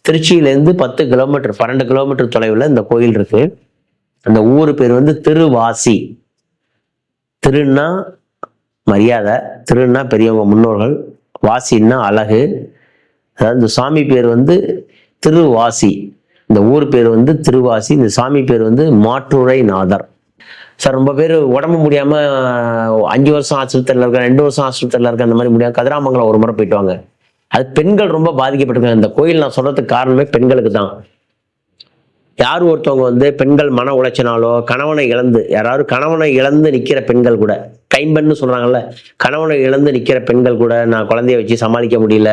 திருச்சியிலேருந்து 10 kilometre 12 kilometre தொலைவில் இந்த கோயில் இருக்கு. அந்த ஊர் பேர் வந்து திருவாசி. திருன்னா மரியாதை, திருன்னா பெரியவங்க முன்னோர்கள், வாசின்னா அழகு. அதாவது இந்த சாமி பேர் வந்து திருவாசி, இந்த ஊர் பேர் வந்து திருவாசி, இந்த சாமி பேர் வந்து மாற்றுரை நாதர். சார் ரொம்ப பேர் உடம்பு முடியாம 5 வருஷம் ஆஸ்பத்திரியில் இருக்க, 2 வருஷம் ஆஸ்பத்திரியில் இருக்க, அந்த மாதிரி முடியாது. கதிராமங்கலம் ஒரு முறை போயிட்டு வாங்க. அது பெண்கள் ரொம்ப பாதிக்கப்பட்டிருக்காங்க. இந்த கோயில் நான் சொல்றதுக்கு காரணமே பெண்களுக்கு தான். யார் ஒருத்தவங்க வந்து பெண்கள் மன உளைச்சினாலோ, கணவனை இழந்து, யாராவது கணவனை இழந்து நிக்கிற பெண்கள் கூட, கைம்பெண்ணு சொல்றாங்கல்ல, கணவனை இழந்து நிக்கிற பெண்கள் கூட, நான் குழந்தைய வச்சு சமாளிக்க முடியல,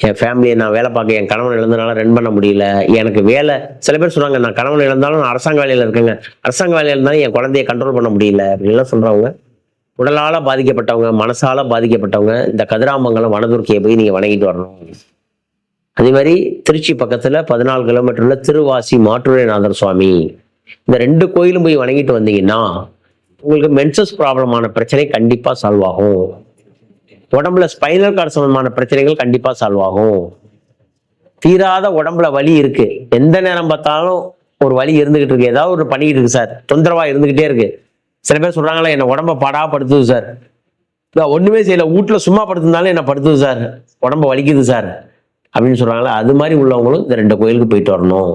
என் ஃபேமிலியை நான் வேலை பார்க்க, என் கணவன் இழந்தனால ரன் பண்ண முடியல, எனக்கு வேலை, சில பேர் சொல்றாங்க நான் கணவன் இழந்தாலும் நான் அரசாங்க வேலையில இருக்கேங்க, அரசாங்க வேலையில இருந்தாலும் என் குழந்தைய கண்ட்ரோல் பண்ண முடியல அப்படின்லாம் சொல்றவங்க, உடலால பாதிக்கப்பட்டவங்க, மனசால பாதிக்கப்பட்டவங்க, இந்த கதிராமங்கலம் வனதுர்க்கியை போய் நீங்க வணங்கிட்டு வரணும். அதே மாதிரி திருச்சி பக்கத்துல 14 கிலோமீட்டர்ல திருவாசி மாற்றுரைநாதர் சுவாமி, இந்த 2 கோயிலும் போய் வணங்கிட்டு வந்தீங்கன்னா உங்களுக்கு மென்சஸ் ப்ராப்ளமான பிரச்சனை கண்டிப்பா சால்வ் ஆகும். உடம்புல ஸ்பைனல் கார்டு சம்பந்தமான பிரச்சனைகள் கண்டிப்பா சால்வ் ஆகும். தீராத உடம்புல வலி இருக்கு, எந்த நேரம் பார்த்தாலும் ஒரு வலி இருந்துகிட்டு இருக்கு, ஏதாவது ஒரு பண்ணிக்கிட்டு இருக்கு சார், தொந்தரவா இருந்துகிட்டே இருக்கு. சில பேர் சொல்றாங்களா, என்ன உடம்ப பாடா படுத்துது சார், ஒண்ணுமே செய்யல, வீட்டுல சும்மா படுத்திருந்தாலும் என்ன படுத்துது சார், உடம்ப வலிக்குது சார் அப்படின்னு சொல்றாங்களா, அது மாதிரி உள்ளவங்களும் இந்த 2 கோயிலுக்கு போயிட்டு வரணும்.